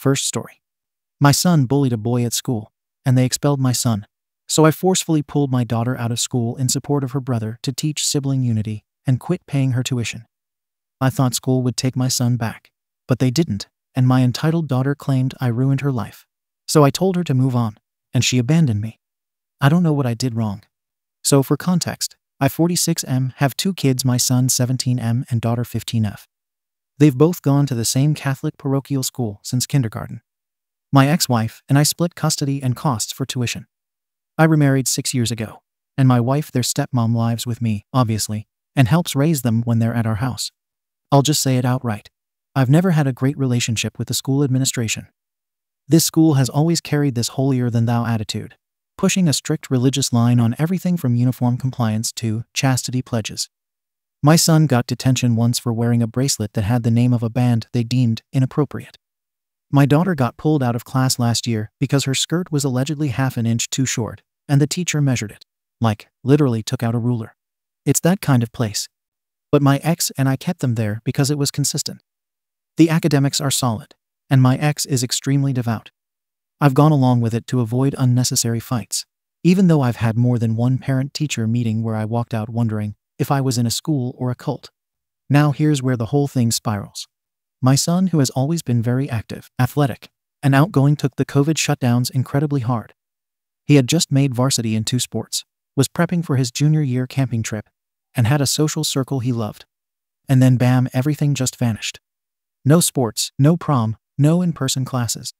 First story. My son bullied a boy at school, and they expelled my son. So I forcefully pulled my daughter out of school in support of her brother to teach sibling unity and quit paying her tuition. I thought school would take my son back, but they didn't, and my entitled daughter claimed I ruined her life. So I told her to move on, and she abandoned me. I don't know what I did wrong. So for context, I 46M, have 2 kids, my son 17M and daughter 15F. They've both gone to the same Catholic parochial school since kindergarten. My ex-wife and I split custody and costs for tuition. I remarried 6 years ago, and my wife, their stepmom, lives with me, obviously, and helps raise them when they're at our house. I'll just say it outright. I've never had a great relationship with the school administration. This school has always carried this holier-than-thou attitude, pushing a strict religious line on everything from uniform compliance to chastity pledges. My son got detention once for wearing a bracelet that had the name of a band they deemed inappropriate. My daughter got pulled out of class last year because her skirt was allegedly half an inch too short, and the teacher measured it. Like, literally took out a ruler. It's that kind of place. But my ex and I kept them there because it was consistent. The academics are solid, and my ex is extremely devout. I've gone along with it to avoid unnecessary fights, even though I've had more than one parent-teacher meeting where I walked out wondering if I was in a school or a cult. Now here's where the whole thing spirals. My son, who has always been very active, athletic, and outgoing, took the COVID shutdowns incredibly hard. He had just made varsity in 2 sports, was prepping for his junior year camping trip, and had a social circle he loved. And then bam, everything just vanished. No sports, no prom, no in-person classes.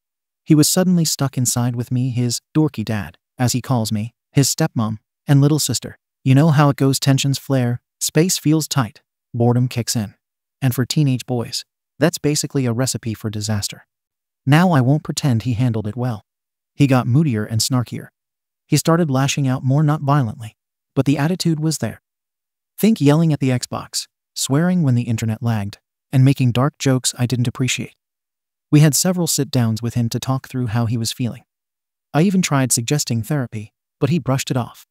He was suddenly stuck inside with me, his dorky dad, as he calls me, his stepmom, and little sister. You know how it goes, tensions flare, space feels tight, boredom kicks in. And for teenage boys, that's basically a recipe for disaster. Now I won't pretend he handled it well. He got moodier and snarkier. He started lashing out more, not violently, but the attitude was there. Think yelling at the Xbox, swearing when the internet lagged, and making dark jokes I didn't appreciate. We had several sit-downs with him to talk through how he was feeling. I even tried suggesting therapy, but he brushed it off.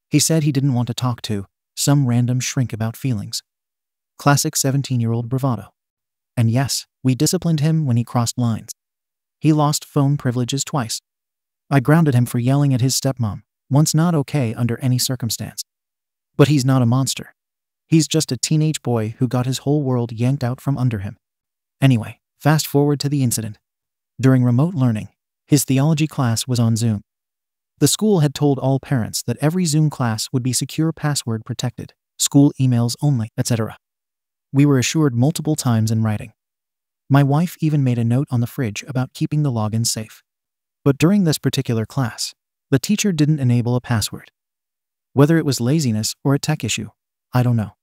He said he didn't want to talk to some random shrink about feelings. Classic 17-year-old bravado. And yes, we disciplined him when he crossed lines. He lost phone privileges twice. I grounded him for yelling at his stepmom, once, not okay under any circumstance. But he's not a monster. He's just a teenage boy who got his whole world yanked out from under him. Anyway, fast forward to the incident. During remote learning, his theology class was on Zoom. The school had told all parents that every Zoom class would be secure, password protected, school emails only, etc. We were assured multiple times in writing. My wife even made a note on the fridge about keeping the login safe. But during this particular class, the teacher didn't enable a password. Whether it was laziness or a tech issue, I don't know.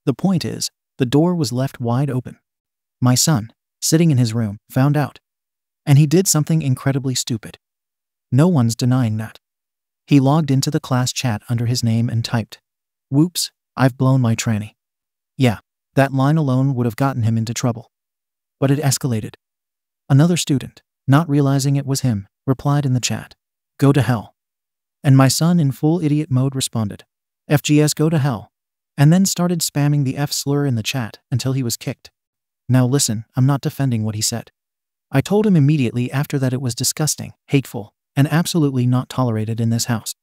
The point is, the door was left wide open. My son, sitting in his room, found out. And he did something incredibly stupid. No one's denying that. He logged into the class chat under his name and typed, "Whoops, I've blown my tranny." Yeah, that line alone would have gotten him into trouble. But it escalated. Another student, not realizing it was him, replied in the chat, "Go to hell." And my son, in full idiot mode, responded, "FGS, go to hell," and then started spamming the F slur in the chat until he was kicked. Now listen, I'm not defending what he said. I told him immediately after that it was disgusting, hateful, and absolutely not tolerated in this house.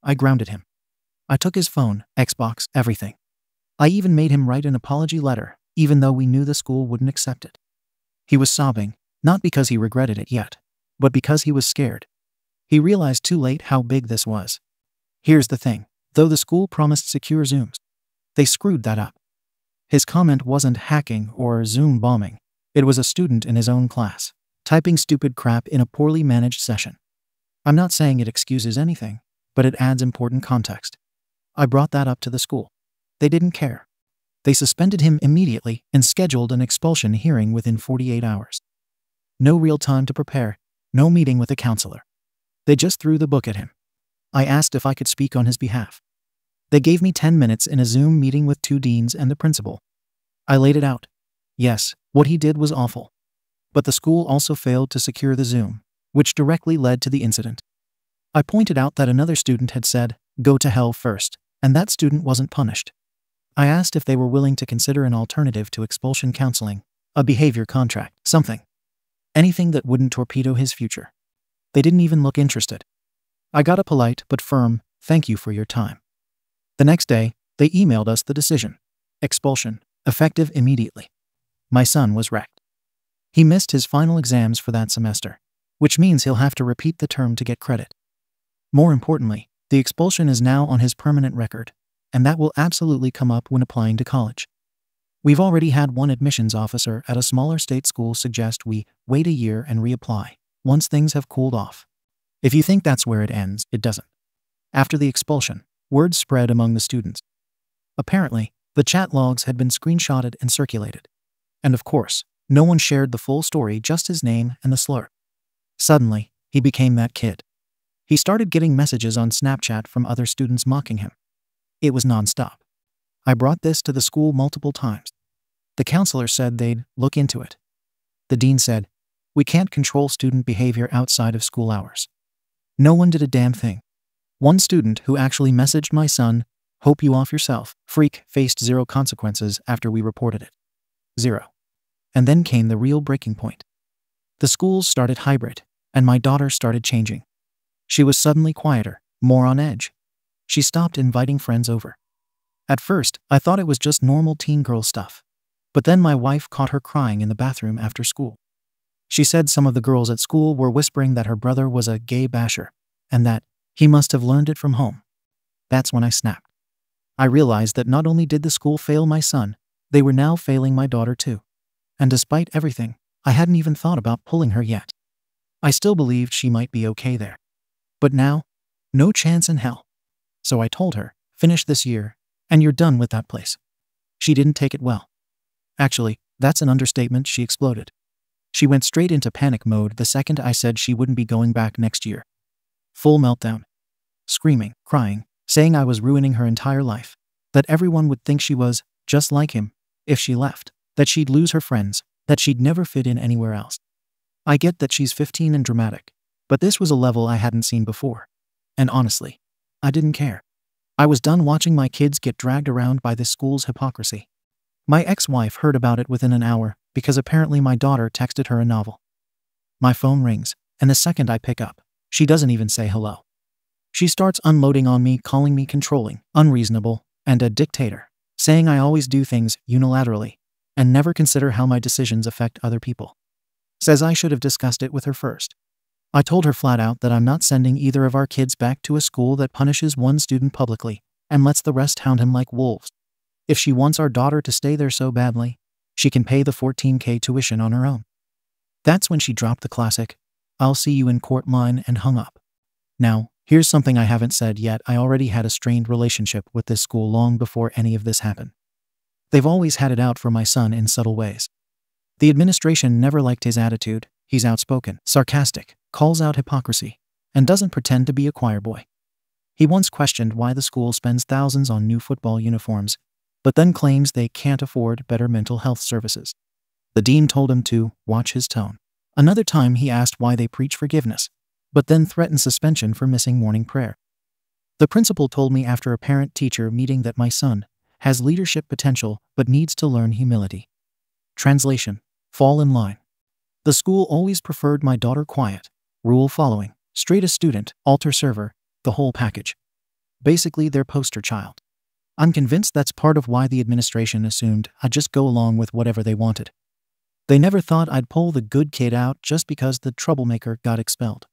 I grounded him. I took his phone, Xbox, everything. I even made him write an apology letter, even though we knew the school wouldn't accept it. He was sobbing, not because he regretted it yet, but because he was scared. He realized too late how big this was. Here's the thing, though the school promised secure Zooms, they screwed that up. His comment wasn't hacking or Zoom bombing. It was a student in his own class, typing stupid crap in a poorly managed session. I'm not saying it excuses anything, but it adds important context. I brought that up to the school. They didn't care. They suspended him immediately and scheduled an expulsion hearing within 48 hours. No real time to prepare, no meeting with a counselor. They just threw the book at him. I asked if I could speak on his behalf. They gave me 10 minutes in a Zoom meeting with 2 deans and the principal. I laid it out. Yes, what he did was awful. But the school also failed to secure the Zoom, which directly led to the incident. I pointed out that another student had said, "Go to hell" first, and that student wasn't punished. I asked if they were willing to consider an alternative to expulsion counseling, a behavior contract, something. Anything that wouldn't torpedo his future. They didn't even look interested. I got a polite but firm, "Thank you for your time." The next day, they emailed us the decision. Expulsion, effective immediately. My son was wrecked. He missed his final exams for that semester, which means he'll have to repeat the term to get credit. More importantly, the expulsion is now on his permanent record, and that will absolutely come up when applying to college. We've already had one admissions officer at a smaller state school suggest we wait a year and reapply once things have cooled off. If you think that's where it ends, it doesn't. After the expulsion, word spread among the students. Apparently, the chat logs had been screenshotted and circulated. And of course, no one shared the full story, just his name and the slur. Suddenly, he became that kid. He started getting messages on Snapchat from other students mocking him. It was nonstop. I brought this to the school multiple times. The counselor said they'd look into it. The dean said, "We can't control student behavior outside of school hours." No one did a damn thing. One student who actually messaged my son, "Hope you off yourself, freak," faced 0 consequences after we reported it. 0. And then came the real breaking point. The schools started hybrid, and my daughter started changing. She was suddenly quieter, more on edge. She stopped inviting friends over. At first, I thought it was just normal teen girl stuff. But then my wife caught her crying in the bathroom after school. She said some of the girls at school were whispering that her brother was a gay basher, and that he must have learned it from home. That's when I snapped. I realized that not only did the school fail my son, they were now failing my daughter too. And despite everything, I hadn't even thought about pulling her yet. I still believed she might be okay there. But now, no chance in hell. So I told her, "Finish this year, and you're done with that place." She didn't take it well. Actually, that's an understatement. She exploded. She went straight into panic mode the second I said she wouldn't be going back next year. Full meltdown. Screaming, crying, saying I was ruining her entire life, that everyone would think she was just like him if she left, that she'd lose her friends, that she'd never fit in anywhere else. I get that she's 15 and dramatic, but this was a level I hadn't seen before. And honestly, I didn't care. I was done watching my kids get dragged around by this school's hypocrisy. My ex-wife heard about it within an hour because apparently my daughter texted her a novel. My phone rings, and the second I pick up, she doesn't even say hello. She starts unloading on me, calling me controlling, unreasonable, and a dictator, saying I always do things unilaterally and never consider how my decisions affect other people. Says I should have discussed it with her first. I told her flat out that I'm not sending either of our kids back to a school that punishes one student publicly and lets the rest hound him like wolves. If she wants our daughter to stay there so badly, she can pay the $14,000 tuition on her own. That's when she dropped the classic, "I'll see you in court" line and hung up. Now, here's something I haven't said yet. I already had a strained relationship with this school long before any of this happened. They've always had it out for my son in subtle ways. The administration never liked his attitude. He's outspoken, sarcastic, calls out hypocrisy, and doesn't pretend to be a choir boy. He once questioned why the school spends thousands on new football uniforms, but then claims they can't afford better mental health services. The dean told him to watch his tone. Another time he asked why they preach forgiveness, but then threatened suspension for missing morning prayer. The principal told me after a parent-teacher meeting that my son has leadership potential but needs to learn humility. Translation: fall in line. The school always preferred my daughter quiet, rule-following, straight-A student, altar server, the whole package. Basically their poster child. I'm convinced that's part of why the administration assumed I'd just go along with whatever they wanted. They never thought I'd pull the good kid out just because the troublemaker got expelled.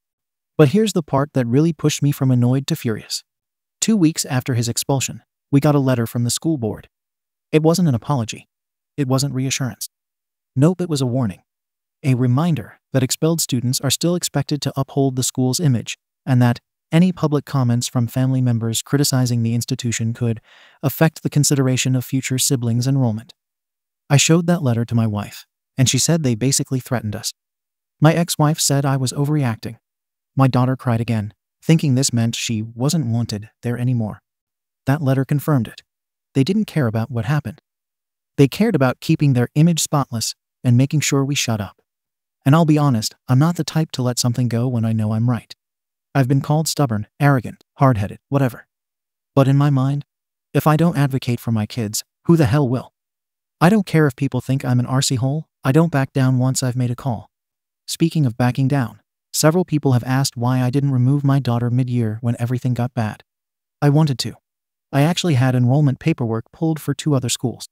But here's the part that really pushed me from annoyed to furious. 2 weeks after his expulsion, we got a letter from the school board. It wasn't an apology. It wasn't reassurance. Nope, it was a warning. A reminder that expelled students are still expected to uphold the school's image, and that any public comments from family members criticizing the institution could affect the consideration of future siblings' enrollment. I showed that letter to my wife, and she said they basically threatened us. My ex-wife said I was overreacting. My daughter cried again, thinking this meant she wasn't wanted there anymore. That letter confirmed it. They didn't care about what happened. They cared about keeping their image spotless and making sure we shut up. And I'll be honest, I'm not the type to let something go when I know I'm right. I've been called stubborn, arrogant, hard-headed, whatever. But in my mind, if I don't advocate for my kids, who the hell will? I don't care if people think I'm an arsehole. I don't back down once I've made a call. Speaking of backing down, several people have asked why I didn't remove my daughter mid-year when everything got bad. I wanted to. I actually had enrollment paperwork pulled for 2 other schools.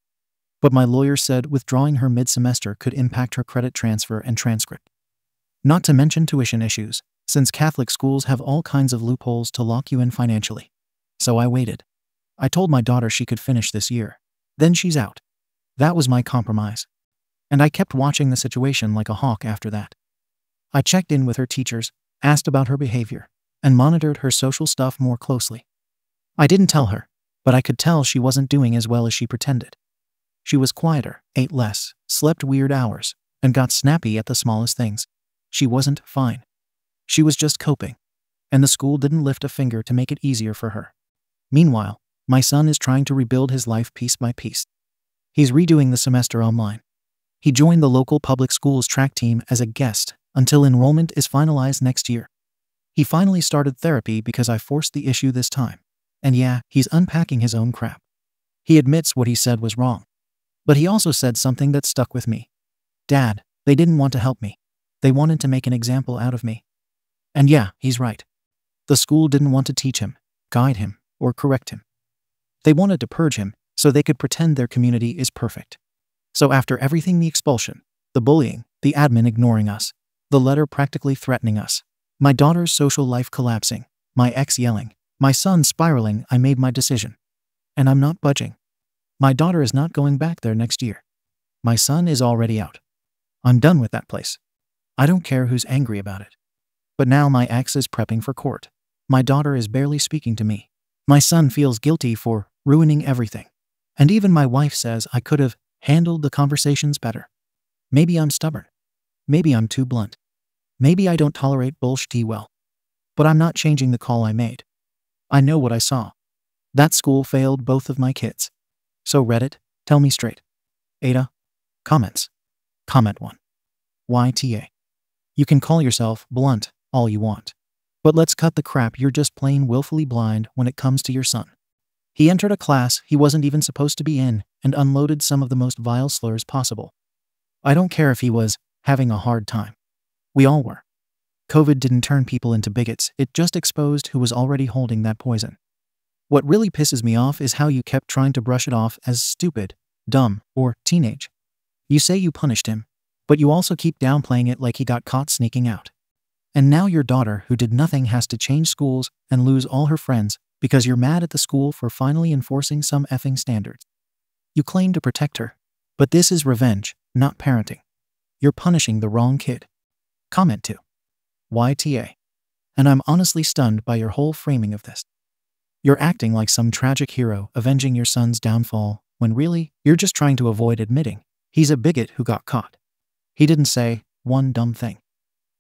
But my lawyer said withdrawing her mid-semester could impact her credit transfer and transcript. Not to mention tuition issues, since Catholic schools have all kinds of loopholes to lock you in financially. So I waited. I told my daughter she could finish this year. Then she's out. That was my compromise. And I kept watching the situation like a hawk after that. I checked in with her teachers, asked about her behavior, and monitored her social stuff more closely. I didn't tell her, but I could tell she wasn't doing as well as she pretended. She was quieter, ate less, slept weird hours, and got snappy at the smallest things. She wasn't fine. She was just coping, and the school didn't lift a finger to make it easier for her. Meanwhile, my son is trying to rebuild his life piece by piece. He's redoing the semester online. He joined the local public school's track team as a guest until enrollment is finalized next year. He finally started therapy because I forced the issue this time. And yeah, he's unpacking his own crap. He admits what he said was wrong. But he also said something that stuck with me. Dad, they didn't want to help me. They wanted to make an example out of me. And yeah, he's right. The school didn't want to teach him, guide him, or correct him. They wanted to purge him so they could pretend their community is perfect. So after everything, the expulsion, the bullying, the admin ignoring us, the letter practically threatening us, my daughter's social life collapsing, my ex yelling, my son spiraling, I made my decision. And I'm not budging. My daughter is not going back there next year. My son is already out. I'm done with that place. I don't care who's angry about it. But now my ex is prepping for court. My daughter is barely speaking to me. My son feels guilty for ruining everything. And even my wife says I could have handled the conversations better. Maybe I'm stubborn. Maybe I'm too blunt. Maybe I don't tolerate bullshit well. But I'm not changing the call I made. I know what I saw. That school failed both of my kids. So Reddit, tell me straight. AITA. Comments. Comment 1. YTA. You can call yourself blunt all you want. But let's cut the crap. You're just plain willfully blind when it comes to your son. He entered a class he wasn't even supposed to be in and unloaded some of the most vile slurs possible. I don't care if he was having a hard time. We all were. COVID didn't turn people into bigots, it just exposed who was already holding that poison. What really pisses me off is how you kept trying to brush it off as stupid, dumb, or teenage. You say you punished him, but you also keep downplaying it like he got caught sneaking out. And now your daughter, who did nothing, has to change schools and lose all her friends because you're mad at the school for finally enforcing some effing standards. You claim to protect her, but this is revenge, not parenting. You're punishing the wrong kid. Comment 2. YTA. And I'm honestly stunned by your whole framing of this. You're acting like some tragic hero avenging your son's downfall, when really, you're just trying to avoid admitting he's a bigot who got caught. He didn't say one dumb thing.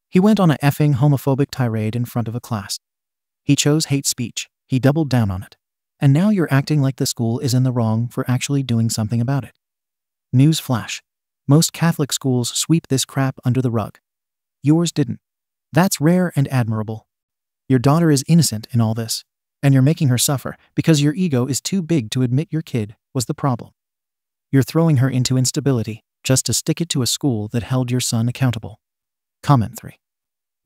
He went on a effing homophobic tirade in front of a class. He chose hate speech, he doubled down on it. And now you're acting like the school is in the wrong for actually doing something about it. News flash. Most Catholic schools sweep this crap under the rug. Yours didn't. That's rare and admirable. Your daughter is innocent in all this, and you're making her suffer because your ego is too big to admit your kid was the problem. You're throwing her into instability just to stick it to a school that held your son accountable. Comment 3.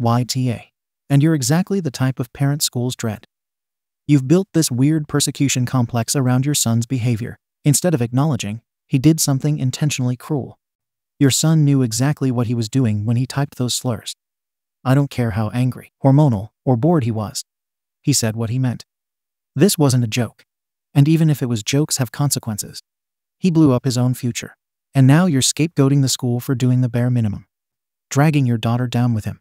YTA. And you're exactly the type of parent schools dread. You've built this weird persecution complex around your son's behavior, instead of acknowledging he did something intentionally cruel. Your son knew exactly what he was doing when he typed those slurs. I don't care how angry, hormonal, or bored he was. He said what he meant. This wasn't a joke. And even if it was, jokes have consequences. He blew up his own future. And now you're scapegoating the school for doing the bare minimum. Dragging your daughter down with him.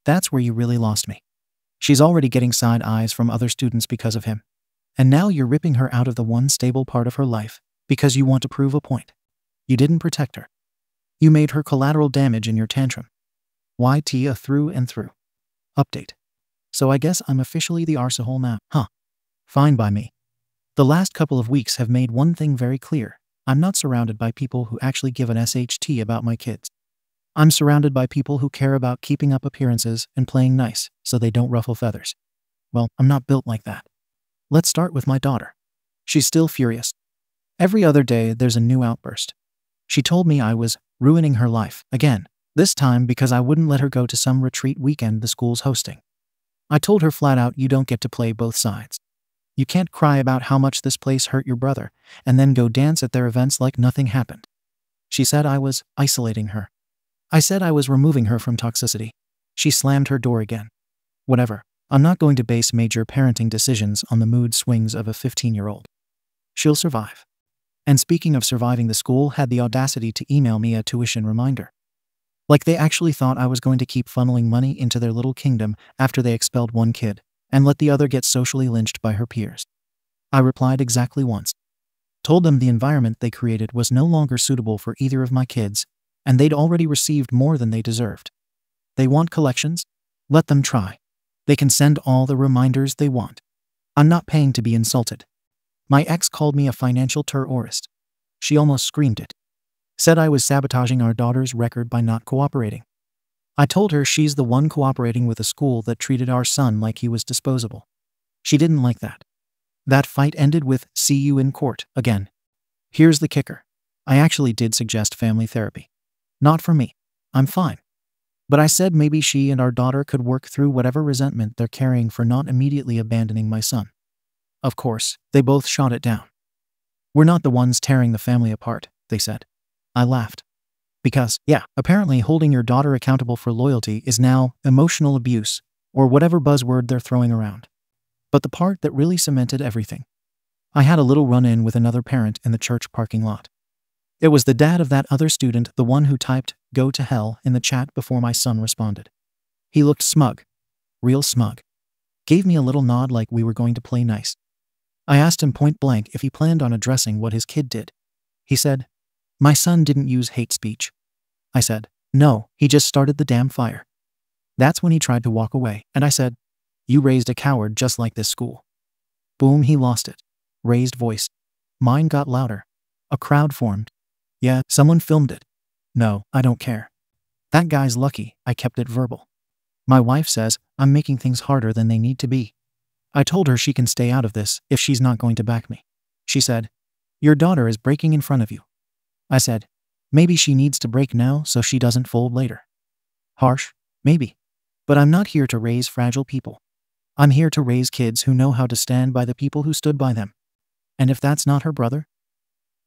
That's where you really lost me. She's already getting side eyes from other students because of him. And now you're ripping her out of the one stable part of her life because you want to prove a point. You didn't protect her. You made her collateral damage in your tantrum. YTA through and through. Update. So I guess I'm officially the arsehole now, huh? Fine by me. The last couple of weeks have made one thing very clear. I'm not surrounded by people who actually give an SHT about my kids. I'm surrounded by people who care about keeping up appearances and playing nice so they don't ruffle feathers. Well, I'm not built like that. Let's start with my daughter. She's still furious. Every other day there's a new outburst. She told me I was ruining her life again, This time because I wouldn't let her go to some retreat weekend the school's hosting. I told her flat out, you don't get to play both sides. You can't cry about how much this place hurt your brother and then go dance at their events like nothing happened. She said I was isolating her. I said I was removing her from toxicity. She slammed her door again. Whatever. I'm not going to base major parenting decisions on the mood swings of a 15-year-old. She'll survive. And speaking of surviving, the school had the audacity to email me a tuition reminder. Like they actually thought I was going to keep funneling money into their little kingdom after they expelled one kid and let the other get socially lynched by her peers. I replied exactly once. Told them the environment they created was no longer suitable for either of my kids, and they'd already received more than they deserved. They want collections? Let them try. They can send all the reminders they want. I'm not paying to be insulted. My ex called me a financial terrorist. She almost screamed it. Said I was sabotaging our daughter's record by not cooperating. I told her she's the one cooperating with a school that treated our son like he was disposable. She didn't like that. That fight ended with, see you in court, again. Here's the kicker. I actually did suggest family therapy. Not for me. I'm fine. But I said maybe she and our daughter could work through whatever resentment they're carrying for not immediately abandoning my son. Of course, they both shot it down. We're not the ones tearing the family apart, they said. I laughed. Because, yeah, apparently holding your daughter accountable for loyalty is now emotional abuse, or whatever buzzword they're throwing around. But the part that really cemented everything. I had a little run-in with another parent in the church parking lot. It was the dad of that other student, the one who typed, "Go to hell," in the chat before my son responded. He looked smug. Real smug. Gave me a little nod like we were going to play nice. I asked him point blank if he planned on addressing what his kid did. He said, "My son didn't use hate speech." I said, "No, he just started the damn fire." That's when he tried to walk away, and I said, "You raised a coward just like this school." Boom, he lost it. Raised voice. Mine got louder. A crowd formed. Yeah, someone filmed it. No, I don't care. That guy's lucky I kept it verbal. My wife says I'm making things harder than they need to be. I told her she can stay out of this if she's not going to back me. She said, "Your daughter is breaking in front of you." I said, "Maybe she needs to break now so she doesn't fold later." Harsh? Maybe. But I'm not here to raise fragile people. I'm here to raise kids who know how to stand by the people who stood by them. And if that's not her brother,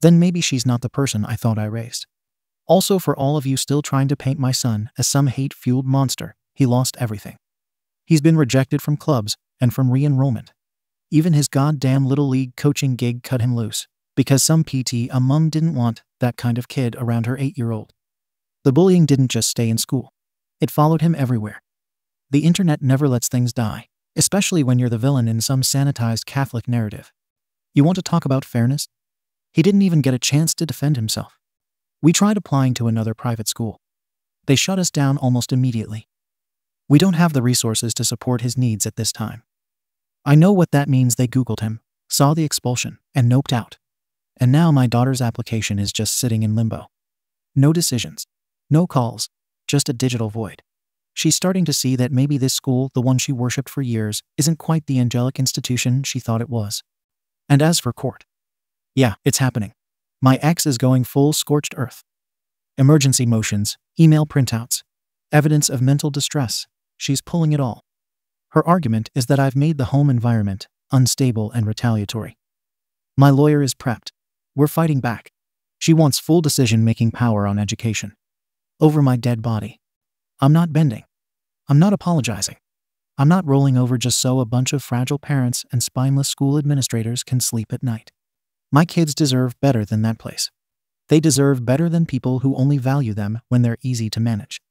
then maybe she's not the person I thought I raised. Also, for all of you still trying to paint my son as some hate-fueled monster, he lost everything. He's been rejected from clubs and from re-enrollment. Even his goddamn Little League coaching gig cut him loose because some PT a mum didn't want that kind of kid around her 8-year-old. The bullying didn't just stay in school. It followed him everywhere. The internet never lets things die, especially when you're the villain in some sanitized Catholic narrative. You want to talk about fairness? He didn't even get a chance to defend himself. We tried applying to another private school. They shut us down almost immediately. We don't have the resources to support his needs at this time. I know what that means. They Googled him, saw the expulsion, and noped out. And now my daughter's application is just sitting in limbo. No decisions. No calls. Just a digital void. She's starting to see that maybe this school, the one she worshipped for years, isn't quite the angelic institution she thought it was. And as for court, yeah, it's happening. My ex is going full scorched earth. Emergency motions, email printouts, evidence of mental distress. She's pulling it all. Her argument is that I've made the home environment unstable and retaliatory. My lawyer is prepped. We're fighting back. She wants full decision-making power on education. Over my dead body. I'm not bending. I'm not apologizing. I'm not rolling over just so a bunch of fragile parents and spineless school administrators can sleep at night. My kids deserve better than that place. They deserve better than people who only value them when they're easy to manage.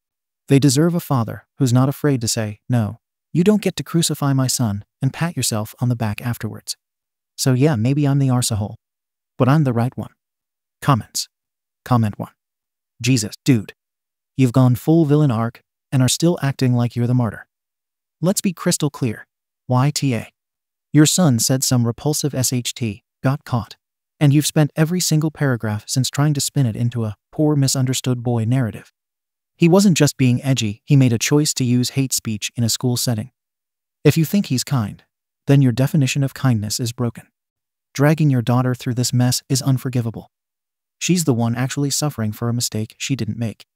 They deserve a father who's not afraid to say, "No, you don't get to crucify my son," and pat yourself on the back afterwards. So yeah, maybe I'm the arsehole. But I'm the right one. Comments. Comment 1. Jesus, dude. You've gone full villain arc and are still acting like you're the martyr. Let's be crystal clear. YTA. Your son said some repulsive SHT, got caught. And you've spent every single paragraph since trying to spin it into a poor misunderstood boy narrative. He wasn't just being edgy, he made a choice to use hate speech in a school setting. If you think he's kind, then your definition of kindness is broken. Dragging your daughter through this mess is unforgivable. She's the one actually suffering for a mistake she didn't make.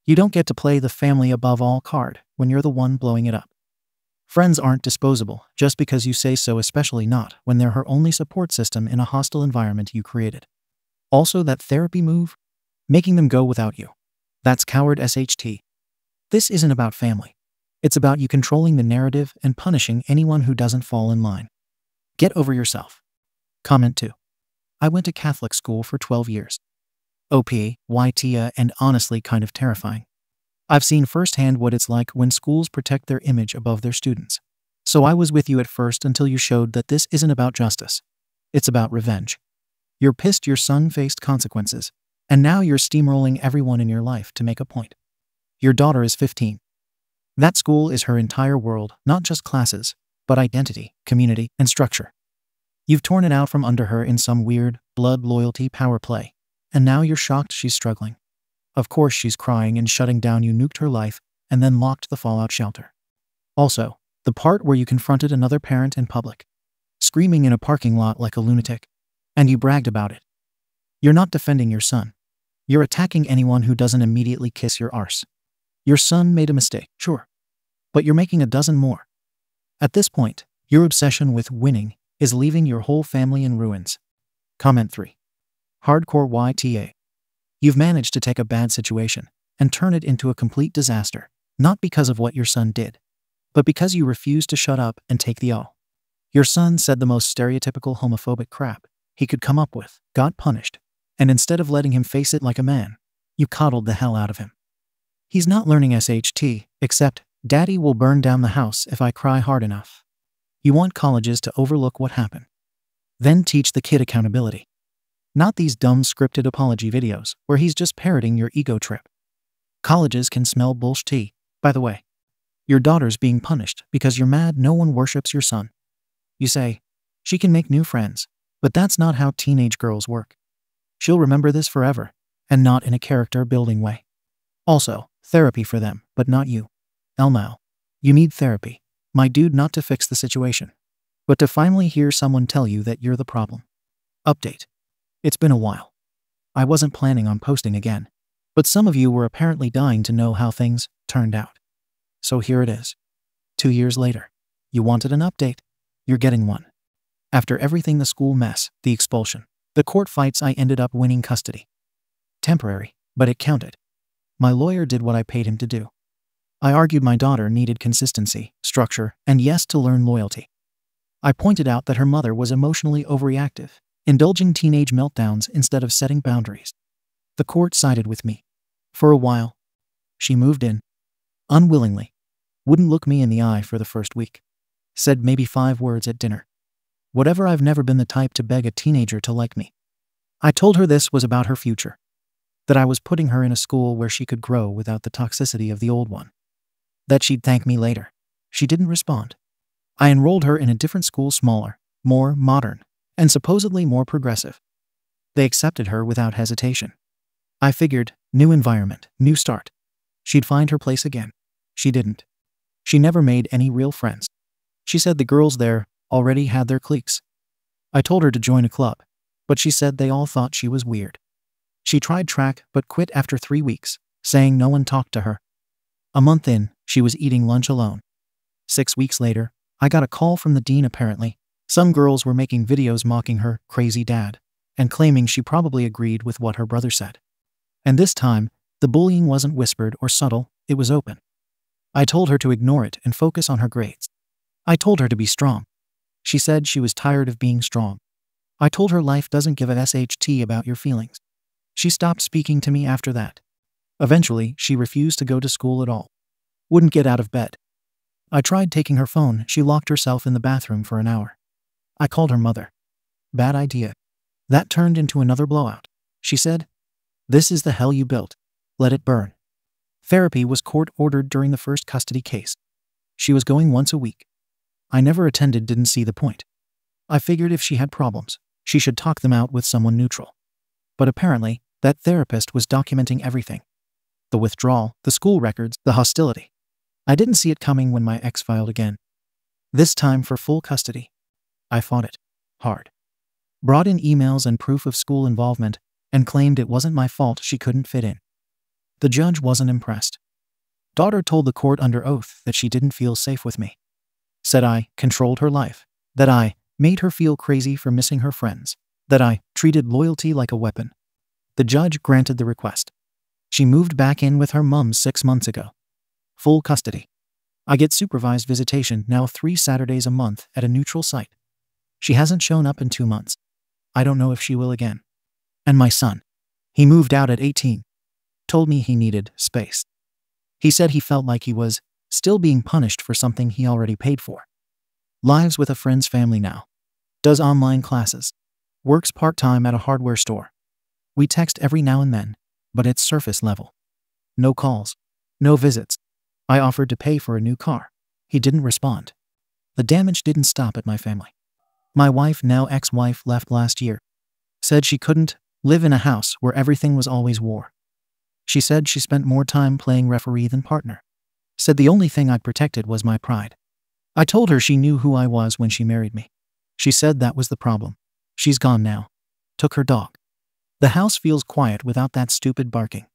You don't get to play the family above all card when you're the one blowing it up. Friends aren't disposable just because you say so, especially not when they're her only support system in a hostile environment you created. Also, that therapy move, making them go without you. That's coward SHT. This isn't about family. It's about you controlling the narrative and punishing anyone who doesn't fall in line. Get over yourself. Comment 2. I went to Catholic school for 12 years. AITA, and honestly kind of terrifying. I've seen firsthand what it's like when schools protect their image above their students. So I was with you at first until you showed that this isn't about justice. It's about revenge. You're pissed your son faced consequences, and now you're steamrolling everyone in your life to make a point. Your daughter is 15. That school is her entire world, not just classes, but identity, community, and structure. You've torn it out from under her in some weird, blood loyalty power play, and now you're shocked she's struggling. Of course she's crying and shutting down you nuked her life and then locked the fallout shelter. Also, the part where you confronted another parent in public, screaming in a parking lot like a lunatic, and you bragged about it. You're not defending your son. You're attacking anyone who doesn't immediately kiss your arse. Your son made a mistake, sure, but you're making a dozen more. At this point, your obsession with winning is leaving your whole family in ruins. Comment 3. Hardcore YTA. You've managed to take a bad situation and turn it into a complete disaster, not because of what your son did, but because you refused to shut up and take the L. Your son said the most stereotypical homophobic crap he could come up with, got punished, and instead of letting him face it like a man, you coddled the hell out of him. He's not learning SHT, except, Daddy will burn down the house if I cry hard enough. You want colleges to overlook what happened. Then teach the kid accountability. Not these dumb scripted apology videos where he's just parroting your ego trip. Colleges can smell bullshit, by the way. Your daughter's being punished because you're mad no one worships your son. You say, she can make new friends, but that's not how teenage girls work. She'll remember this forever, and not in a character-building way. Also, therapy for them, but not you. Elmo, you need therapy, my dude, not to fix the situation, but to finally hear someone tell you that you're the problem. Update. It's been a while. I wasn't planning on posting again, but some of you were apparently dying to know how things turned out. So here it is. 2 years later. You wanted an update. You're getting one. After everything, the school mess, the expulsion, the court fights, I ended up winning custody. Temporary, but it counted. My lawyer did what I paid him to do. I argued my daughter needed consistency, structure, and yes, to learn loyalty. I pointed out that her mother was emotionally overreactive, indulging teenage meltdowns instead of setting boundaries. The court sided with me. For a while. She moved in. Unwillingly. Wouldn't look me in the eye for the first week. Said maybe 5 words at dinner. Whatever, I've never been the type to beg a teenager to like me. I told her this was about her future. That I was putting her in a school where she could grow without the toxicity of the old one. That she'd thank me later. She didn't respond. I enrolled her in a different school, smaller, more modern, and supposedly more progressive. They accepted her without hesitation. I figured, new environment, new start. She'd find her place again. She didn't. She never made any real friends. She said the girls there already had their cliques. I told her to join a club, but she said they all thought she was weird. She tried track but quit after 3 weeks, saying no one talked to her. A month in, she was eating lunch alone. 6 weeks later, I got a call from the dean. Apparently, some girls were making videos mocking her crazy dad and claiming she probably agreed with what her brother said. And this time, the bullying wasn't whispered or subtle, it was open. I told her to ignore it and focus on her grades. I told her to be strong. She said she was tired of being strong. I told her life doesn't give a SHT about your feelings. She stopped speaking to me after that. Eventually, she refused to go to school at all. Wouldn't get out of bed. I tried taking her phone. She locked herself in the bathroom for an hour. I called her mother. Bad idea. That turned into another blowout. She said, "This is the hell you built. Let it burn." Therapy was court-ordered during the first custody case. She was going once a week. I never attended, didn't see the point. I figured if she had problems, she should talk them out with someone neutral. But apparently, that therapist was documenting everything. The withdrawal, the school records, the hostility. I didn't see it coming when my ex filed again. This time for full custody. I fought it. Hard. Brought in emails and proof of school involvement, and claimed it wasn't my fault she couldn't fit in. The judge wasn't impressed. Daughter told the court under oath that she didn't feel safe with me. Said I controlled her life. That I made her feel crazy for missing her friends. That I treated loyalty like a weapon. The judge granted the request. She moved back in with her mum 6 months ago. Full custody. I get supervised visitation now 3 Saturdays a month at a neutral site. She hasn't shown up in 2 months. I don't know if she will again. And my son. He moved out at 18. Told me he needed space. He said he felt like he was still being punished for something he already paid for. Lives with a friend's family now. Does online classes. Works part-time at a hardware store. We text every now and then, but it's surface level. No calls. No visits. I offered to pay for a new car. He didn't respond. The damage didn't stop at my family. My wife, now ex-wife, left last year. Said she couldn't live in a house where everything was always war. She said she spent more time playing referee than partner. Said the only thing I protected was my pride. I told her she knew who I was when she married me. She said that was the problem. She's gone now. Took her dog. The house feels quiet without that stupid barking.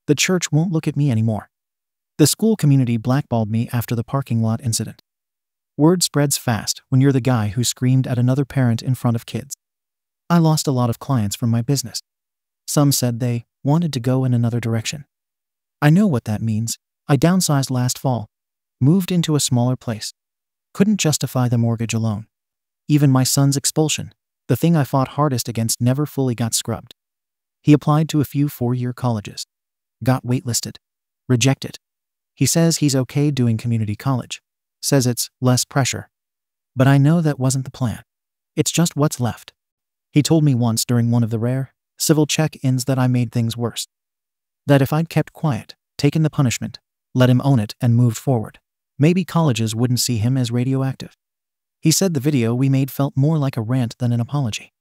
The church won't look at me anymore. The school community blackballed me after the parking lot incident. Word spreads fast when you're the guy who screamed at another parent in front of kids. I lost a lot of clients from my business. Some said they wanted to go in another direction. I know what that means. I downsized last fall. Moved into a smaller place. Couldn't justify the mortgage alone. Even my son's expulsion, the thing I fought hardest against, never fully got scrubbed. He applied to a few 4-year colleges. Got waitlisted. Rejected. He says he's okay doing community college. Says it's less pressure. But I know that wasn't the plan. It's just what's left. He told me once during one of the rare civil check-ins that I made things worse. That if I'd kept quiet, taken the punishment, let him own it and moved forward, maybe colleges wouldn't see him as radioactive. He said the video we made felt more like a rant than an apology.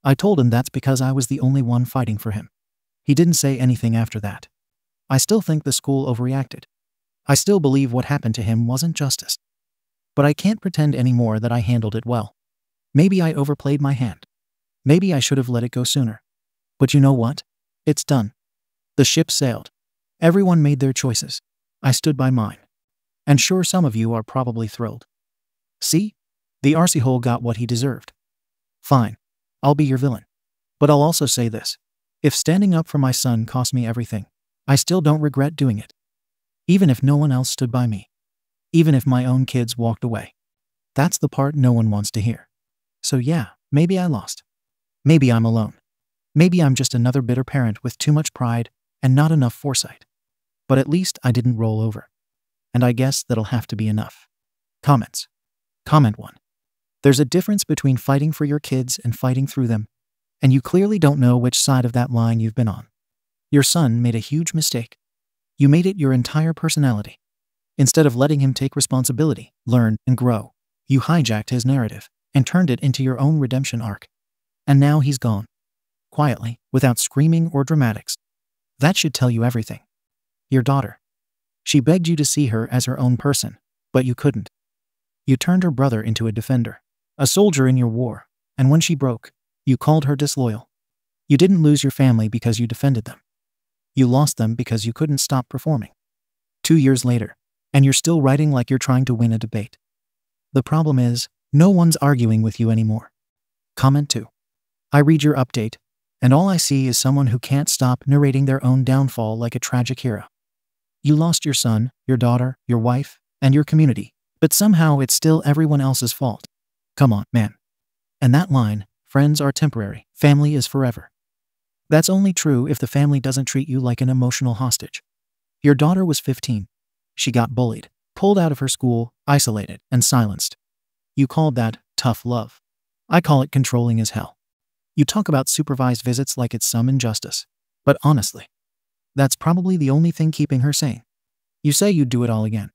I told him that's because I was the only one fighting for him. He didn't say anything after that. I still think the school overreacted. I still believe what happened to him wasn't justice. But I can't pretend anymore that I handled it well. Maybe I overplayed my hand. Maybe I should have let it go sooner. But you know what? It's done. The ship sailed. Everyone made their choices. I stood by mine. And sure, some of you are probably thrilled. See? The arsehole got what he deserved. Fine. I'll be your villain. But I'll also say this. If standing up for my son cost me everything, I still don't regret doing it. Even if no one else stood by me. Even if my own kids walked away. That's the part no one wants to hear. So yeah, maybe I lost. Maybe I'm alone. Maybe I'm just another bitter parent with too much pride and not enough foresight. But at least I didn't roll over. And I guess that'll have to be enough. Comments. Comment 1. There's a difference between fighting for your kids and fighting through them, and you clearly don't know which side of that line you've been on. Your son made a huge mistake. You made it your entire personality. Instead of letting him take responsibility, learn, and grow, you hijacked his narrative and turned it into your own redemption arc. And now he's gone. Quietly, without screaming or dramatics. That should tell you everything. Your daughter. She begged you to see her as her own person, but you couldn't. You turned her brother into a defender, a soldier in your war, and when she broke, you called her disloyal. You didn't lose your family because you defended them. You lost them because you couldn't stop performing. 2 years later, and you're still writing like you're trying to win a debate. The problem is, no one's arguing with you anymore. Comment 2. I read your update, and all I see is someone who can't stop narrating their own downfall like a tragic hero. You lost your son, your daughter, your wife, and your community, but somehow it's still everyone else's fault. Come on, man. And that line, friends are temporary, family is forever. That's only true if the family doesn't treat you like an emotional hostage. Your daughter was 15. She got bullied, pulled out of her school, isolated, and silenced. You called that tough love. I call it controlling as hell. You talk about supervised visits like it's some injustice. But honestly, that's probably the only thing keeping her sane. You say you'd do it all again.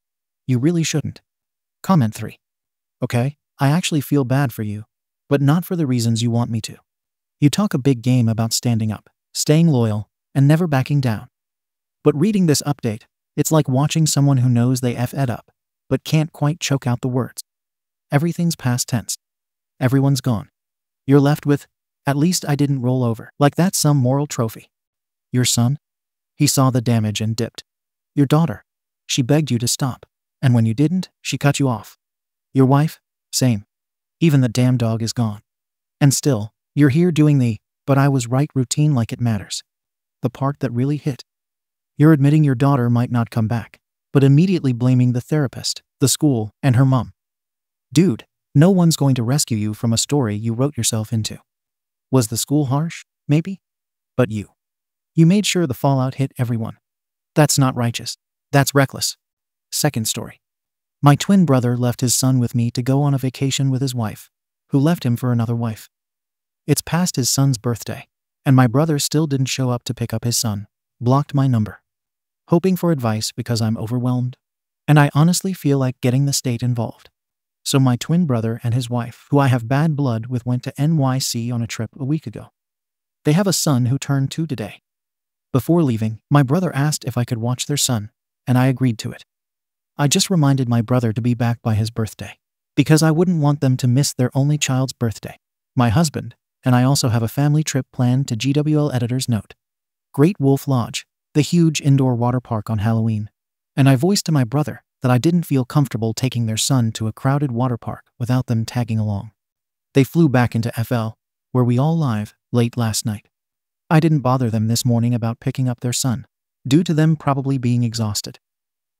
You really shouldn't. Comment 3. Okay, I actually feel bad for you, but not for the reasons you want me to. You talk a big game about standing up, staying loyal, and never backing down. But reading this update, it's like watching someone who knows they F-ed up, but can't quite choke out the words. Everything's past tense. Everyone's gone. You're left with, at least I didn't roll over, like that's some moral trophy. Your son? He saw the damage and dipped. Your daughter. She begged you to stop. And when you didn't, she cut you off. Your wife? Same. Even the damn dog is gone. And still, you're here doing the, but I was right routine like it matters. The part that really hit. You're admitting your daughter might not come back, but immediately blaming the therapist, the school, and her mom. Dude, no one's going to rescue you from a story you wrote yourself into. Was the school harsh? Maybe? But you. You made sure the fallout hit everyone. That's not righteous. That's reckless. Second story. My twin brother left his son with me to go on a vacation with his wife, who left him for another wife. It's past his son's birthday, and my brother still didn't show up to pick up his son. Blocked my number. Hoping for advice because I'm overwhelmed. And I honestly feel like getting the state involved. So my twin brother and his wife, who I have bad blood with, went to NYC on a trip a week ago. They have a son who turned 2 today. Before leaving, my brother asked if I could watch their son, and I agreed to it. I just reminded my brother to be back by his birthday, because I wouldn't want them to miss their only child's birthday. My husband, and I also have a family trip planned to GWL editor's note. Great Wolf Lodge, the huge indoor water park on Halloween. And I voiced to my brother that I didn't feel comfortable taking their son to a crowded water park without them tagging along. They flew back into FL, where we all live, late last night. I didn't bother them this morning about picking up their son, due to them probably being exhausted.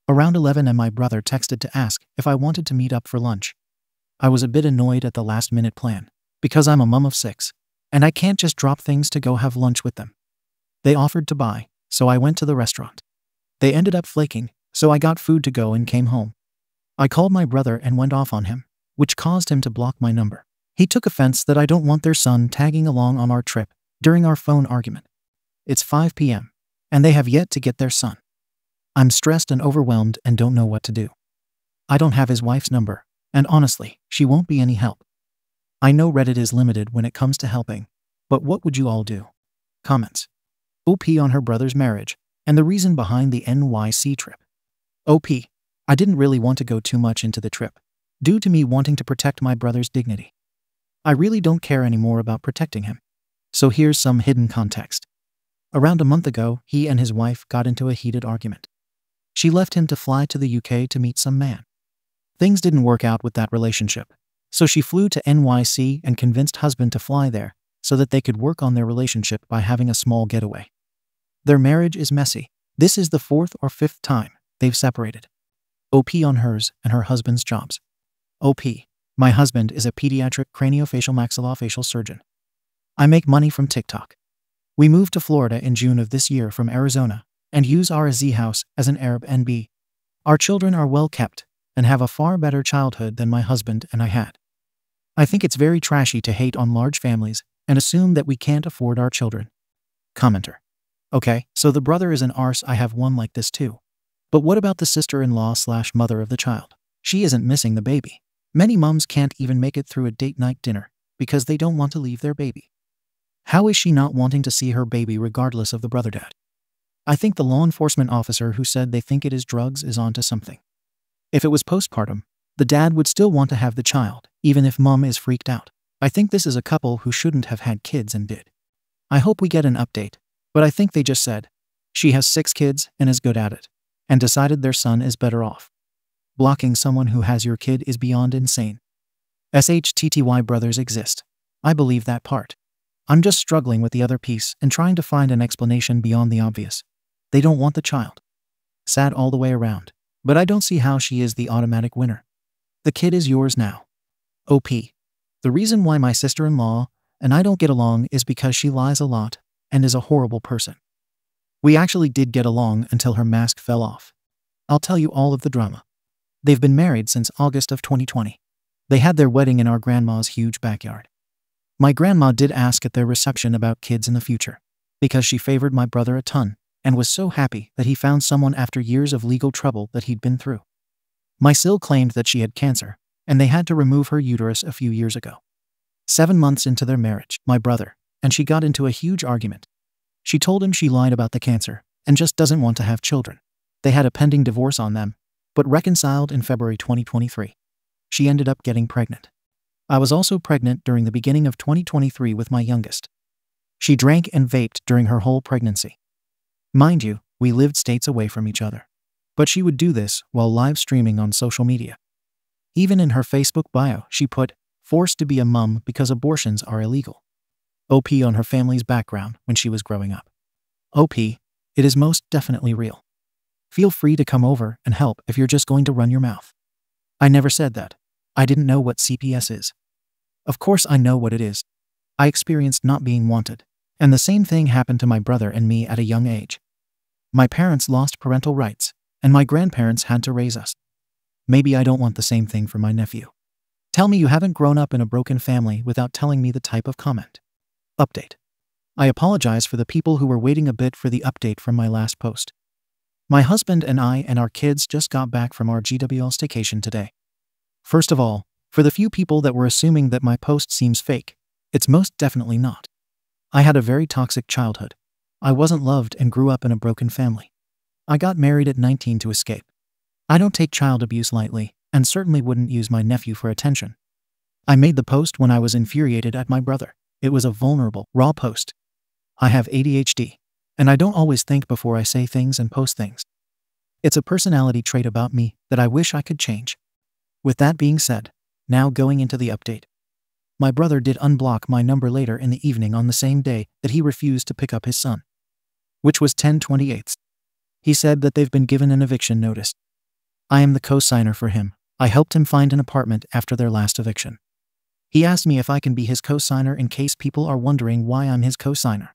Around 11 and my brother texted to ask if I wanted to meet up for lunch. I was a bit annoyed at the last-minute plan, because I'm a mom of 6, and I can't just drop things to go have lunch with them. They offered to buy, so I went to the restaurant. They ended up flaking, so I got food to go and came home. I called my brother and went off on him, which caused him to block my number. He took offense that I don't want their son tagging along on our trip during our phone argument. It's 5 p.m., and they have yet to get their son. I'm stressed and overwhelmed and don't know what to do. I don't have his wife's number, and honestly, she won't be any help. I know Reddit is limited when it comes to helping, but what would you all do? Comments. OP on her brother's marriage, and the reason behind the NYC trip. OP. I didn't really want to go too much into the trip, due to me wanting to protect my brother's dignity. I really don't care anymore about protecting him. So here's some hidden context. Around a month ago, he and his wife got into a heated argument. She left him to fly to the UK to meet some man. Things didn't work out with that relationship, so she flew to NYC and convinced husband to fly there so that they could work on their relationship by having a small getaway. Their marriage is messy. This is the 4th or 5th time they've separated. OP on hers and her husband's jobs. OP. My husband is a pediatric craniofacial maxillofacial surgeon. I make money from TikTok. We moved to Florida in June of this year from Arizona and use our Z house as an Airbnb. Our children are well kept and have a far better childhood than my husband and I had. I think it's very trashy to hate on large families and assume that we can't afford our children. Commenter. Okay, so the brother is an arse. I have one like this too. But what about the sister-in-law/mother of the child? She isn't missing the baby. Many moms can't even make it through a date night dinner because they don't want to leave their baby. How is she not wanting to see her baby regardless of the brother dad? I think the law enforcement officer who said they think it is drugs is onto something. If it was postpartum, the dad would still want to have the child, even if mom is freaked out. I think this is a couple who shouldn't have had kids and did. I hope we get an update, but I think they just said, she has 6 kids and is good at it, and decided their son is better off. Blocking someone who has your kid is beyond insane. SHTTY brothers exist. I believe that part. I'm just struggling with the other piece and trying to find an explanation beyond the obvious. They don't want the child. Sad all the way around, but I don't see how she is the automatic winner. The kid is yours now. OP. The reason why my sister-in-law and I don't get along is because she lies a lot and is a horrible person. We actually did get along until her mask fell off. I'll tell you all of the drama. They've been married since August of 2020. They had their wedding in our grandma's huge backyard. My grandma did ask at their reception about kids in the future, because she favored my brother a ton and was so happy that he found someone after years of legal trouble that he'd been through. My sil claimed that she had cancer, and they had to remove her uterus a few years ago. 7 months into their marriage, my brother and she got into a huge argument. She told him she lied about the cancer and just doesn't want to have children. They had a pending divorce on them, but reconciled in February 2023. She ended up getting pregnant. I was also pregnant during the beginning of 2023 with my youngest. She drank and vaped during her whole pregnancy. Mind you, We lived states away from each other. But she would do this while live streaming on social media. Even in her Facebook bio, she put, "Forced to be a mum because abortions are illegal." OP on her family's background when she was growing up. OP, it is most definitely real. Feel free to come over and help if you're just going to run your mouth. I never said that. I didn't know what CPS is. Of course I know what it is. I experienced not being wanted, and the same thing happened to my brother and me at a young age. My parents lost parental rights, and my grandparents had to raise us. Maybe I don't want the same thing for my nephew. Tell me you haven't grown up in a broken family without telling me the type of comment. Update. I apologize for the people who were waiting a bit for the update from my last post. My husband and I and our kids just got back from our GWL staycation today. First of all, for the few people that were assuming that my post seems fake, it's most definitely not. I had a very toxic childhood. I wasn't loved and grew up in a broken family. I got married at 19 to escape. I don't take child abuse lightly, and certainly wouldn't use my nephew for attention. I made the post when I was infuriated at my brother. It was a vulnerable, raw post. I have ADHD, and I don't always think before I say things and post things. It's a personality trait about me that I wish I could change. With that being said, now going into the update. My brother did unblock my number later in the evening on the same day that he refused to pick up his son, which was 10/28. He said that they've been given an eviction notice. I am the co-signer for him. I helped him find an apartment after their last eviction. He asked me if I can be his co-signer in case people are wondering why I'm his co-signer.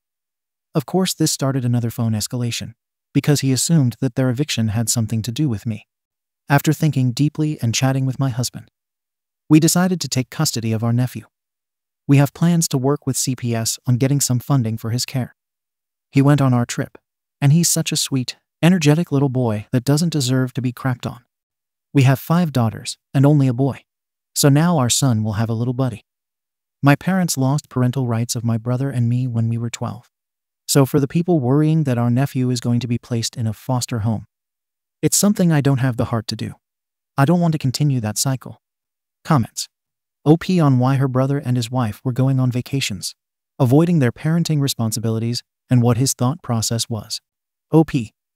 Of course, this started another phone escalation, because he assumed that their eviction had something to do with me. After thinking deeply and chatting with my husband, we decided to take custody of our nephew. We have plans to work with CPS on getting some funding for his care. He went on our trip, and he's such a sweet, energetic little boy that doesn't deserve to be crapped on. We have 5 daughters and only a boy, so now our son will have a little buddy. My parents lost parental rights of my brother and me when we were 12. So for the people worrying that our nephew is going to be placed in a foster home, it's something I don't have the heart to do. I don't want to continue that cycle. Comments. OP on why her brother and his wife were going on vacations, avoiding their parenting responsibilities, and what his thought process was. OP,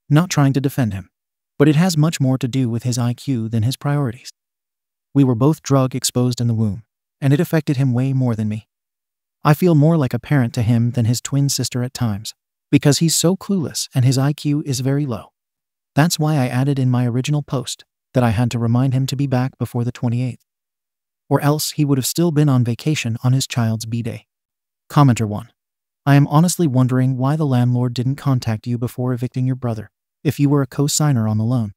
not trying to defend him, but it has much more to do with his IQ than his priorities. We were both drug exposed in the womb, and it affected him way more than me. I feel more like a parent to him than his twin sister at times, because he's so clueless and his IQ is very low. That's why I added in my original post that I had to remind him to be back before the 28th. Or else he would have still been on vacation on his child's B-day. Commenter 1. I am honestly wondering why the landlord didn't contact you before evicting your brother, if you were a co-signer on the loan.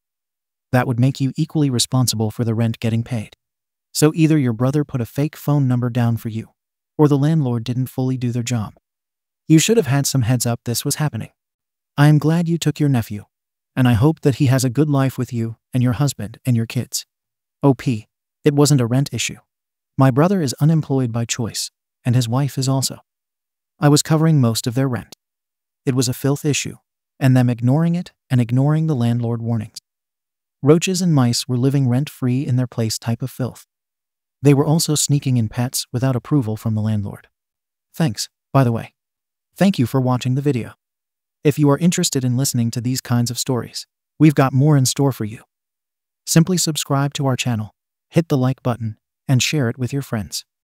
That would make you equally responsible for the rent getting paid. So either your brother put a fake phone number down for you, or the landlord didn't fully do their job. You should have had some heads up this was happening. I am glad you took your nephew, and I hope that he has a good life with you and your husband and your kids. OP, it wasn't a rent issue. My brother is unemployed by choice, and his wife is also. I was covering most of their rent. It was a filth issue, and them ignoring it and ignoring the landlord warnings. Roaches and mice were living rent-free in their place type of filth. They were also sneaking in pets without approval from the landlord. Thanks, by the way. Thank you for watching the video. If you are interested in listening to these kinds of stories, we've got more in store for you. Simply subscribe to our channel, hit the like button, and share it with your friends.